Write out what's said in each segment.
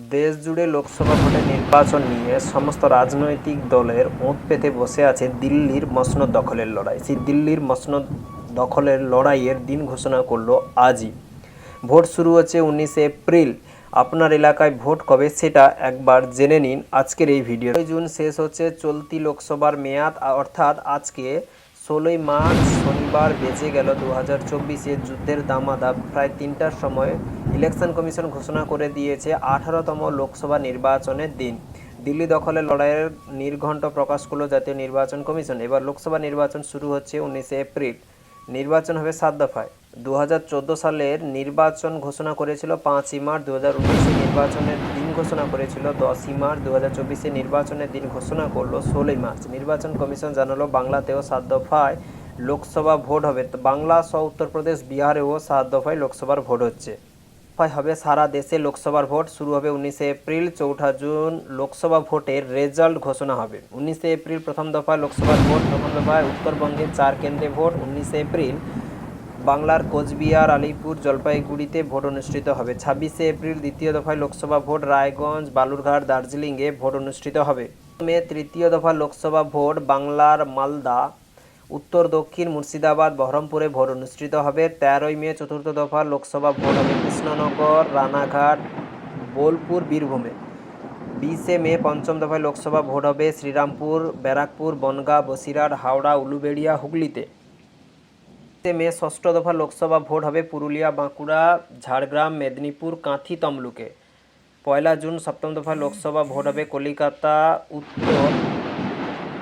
দেশ জুড়ে লোকসভা ভোটের নির্বাচন নিয়ে সমস্ত রাজনৈতিক দলের ওঁত পেতে বসে আছে দিল্লির মসনদ দখলের লড়াই। সেই দিল্লির মসনদ দখলের লড়াইয়ের দিন ঘোষণা করলো আজই। ভোট শুরু হচ্ছে 19 এপ্রিল। আপনার এলাকায় ভোট কবে সেটা একবার জেনে নিন আজকের এই ভিডিও। 16 জুন শেষ হচ্ছে চলতি লোকসভার মেয়াদ, অর্থাৎ আজকে 16ই মার্চ শনিবার বেজে গেল 2024। যুদ্ধের দামাদা প্রায় 3টার সময় ইলেকশন কমিশন ঘোষণা করে দিয়েছে 18তম লোকসভা নির্বাচনের দিন। দিল্লি দখলের লড়াইয়ের নির্ঘণ্ট প্রকাশ করল জাতীয় নির্বাচন কমিশন। এবার লোকসভা নির্বাচন শুরু হচ্ছে 19 এপ্রিল। নির্বাচন হবে 7 দফায়। 2014 সালের নির্বাচন ঘোষণা করেছিল 5ই মার্চ। 2019 নির্বাচনের দিন ঘোষণা করেছিল 10ই মার্চ। 2024 নির্বাচনের দিন ঘোষণা করলো 16ই মার্চ। নির্বাচন কমিশন জানালো বাংলাতেও 7 দফায় লোকসভা ভোট হবে। বাংলা সহ উত্তরপ্রদেশ, বিহারেও 7 দফায় লোকসভার ভোট হচ্ছে। হবে সারা দেশে লোকসভার ভোট শুরু হবে 19 এপ্রিল। 4 জুন লোকসভা ভোটের রেজাল্ট ঘোষণা হবে। 19 এপ্রিল প্রথম দফায় লোকসভার ভোট। প্রথম দফায় উত্তরবঙ্গের 4 কেন্দ্রে ভোট। 19 এপ্রিল বাংলার কোচবিহার, আলিপুর, জলপাইগুড়িতে ভোট অনুষ্ঠিত হবে। 26 এপ্রিল দ্বিতীয় দফায় লোকসভা ভোট। রায়গঞ্জ, বালুরঘাট, দার্জিলিংয়ে ভোট অনুষ্ঠিত হবে। মে তৃতীয় দফা লোকসভা ভোট। বাংলার মালদা, উত্তর দক্ষিণ মুর্শিদাবাদ, বহরমপুরে ভোট অনুষ্ঠিত হবে। 13ই মে চতুর্থ দফা লোকসভা ভোট হবে কৃষ্ণনগর, রানাঘাট, বোলপুর, বীরভূমে। 20 মে পঞ্চম দফায় লোকসভা ভোট হবে শ্রীরামপুর, ব্যারাকপুর, বনগাঁ, বসিরহাট, হাওড়া, উলুবেড়িয়া, হুগলিতে। 20 মে ষষ্ঠ দফা লোকসভা ভোট হবে পুরুলিয়া, বাঁকুড়া, ঝাড়গ্রাম, মেদিনীপুর, কাঁথি, তমলুকে। 1 জুন সপ্তম দফা লোকসভা ভোট হবে কলকাতা উত্তর,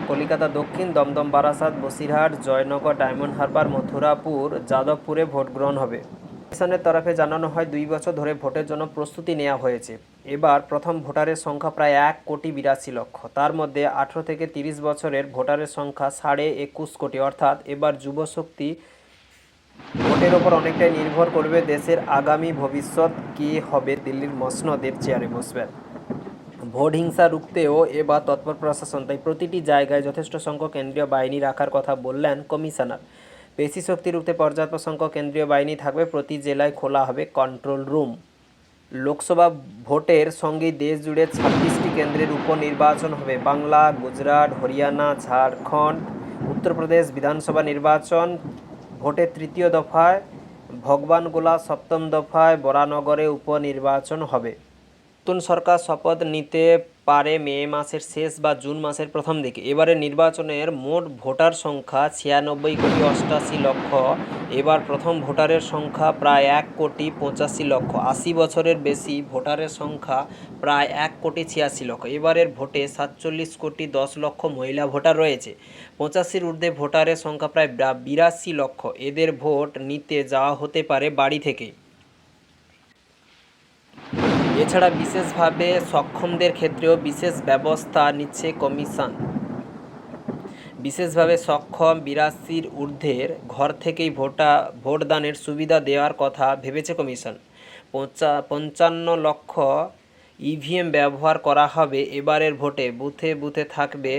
কলকাতা দক্ষিণ, দমদম, বারাসাত, বসিরহাট, জয়নগর, ডায়মন্ড হারবার, মথুরাপুর, যাদবপুরে ভোট গ্রহণ হবে। কমিশনের তরফে জানানো হয় 2 বছর ধরে ভোটের জন্য প্রস্তুতি নেওয়া হয়েছে। এবার প্রথম ভোটারের সংখ্যা প্রায় 1,82,00,000। তার মধ্যে 18 থেকে 30 বছরের ভোটারের সংখ্যা 21.5 কোটি। অর্থাৎ এবার যুবশক্তি ভোটের ওপর অনেকটাই নির্ভর করবে দেশের আগামী ভবিষ্যৎ। কে হবে দিল্লির মসনদের চেয়ারে বসবেন। ভোট হিংসা রুখতেও এবার তৎপর প্রশাসন, তাই প্রতিটি জায়গায় যথেষ্ট সংখ্যক কেন্দ্রীয় বাহিনী রাখার কথা বললেন কমিশনার। পেশি শক্তি রুখতে পর্যাপ্ত সংখ্যক কেন্দ্রীয় বাহিনী থাকবে। প্রতি জেলায় খোলা হবে কন্ট্রোল রুম। লোকসভা ভোটের সঙ্গেই দেশ জুড়ে 26টি কেন্দ্রের উপনির্বাচন হবে। বাংলা, গুজরাট, হরিয়ানা, ঝাড়খণ্ড, উত্তরপ্রদেশ বিধানসভা নির্বাচন। ভোটের তৃতীয় দফায় ভগবানগোলা, সপ্তম দফায় বরানগরে উপনির্বাচন হবে। নতুন সরকার শপথ নিতে পারে মে মাসের শেষ বা জুন মাসের প্রথম দিকে। এবারে নির্বাচনের মোট ভোটার সংখ্যা 96,88,00,000। এবার প্রথম ভোটারের সংখ্যা প্রায় 1,85,00,000। 80 বছরের বেশি ভোটারের সংখ্যা প্রায় 1,86,00,000। এবারের ভোটে 47,10,00,000 মহিলা ভোটার রয়েছে। 85 ঊর্ধ্বে ভোটারের সংখ্যা প্রায় 82,00,000। এদের ভোট নিতে যাওয়া হতে পারে বাড়ি থেকে। এছাড়া বিশেষভাবে সক্ষমদের ক্ষেত্রেও বিশেষ ব্যবস্থা নিচ্ছে কমিশন। বিশেষভাবে সক্ষম 82 ঊর্ধ্বের ঘর থেকেই ভোটদানের সুবিধা দেওয়ার কথা ভেবেছে কমিশন। 55 লক্ষ ইভিএম ব্যবহার করা হবে এবারের ভোটে। বুথে বুথে থাকবে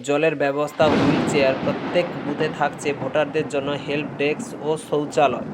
জলের ব্যবস্থা, হুইল চেয়ার। প্রত্যেক বুথে থাকছে ভোটারদের জন্য হেল্প ডেস্ক ও শৌচালয়।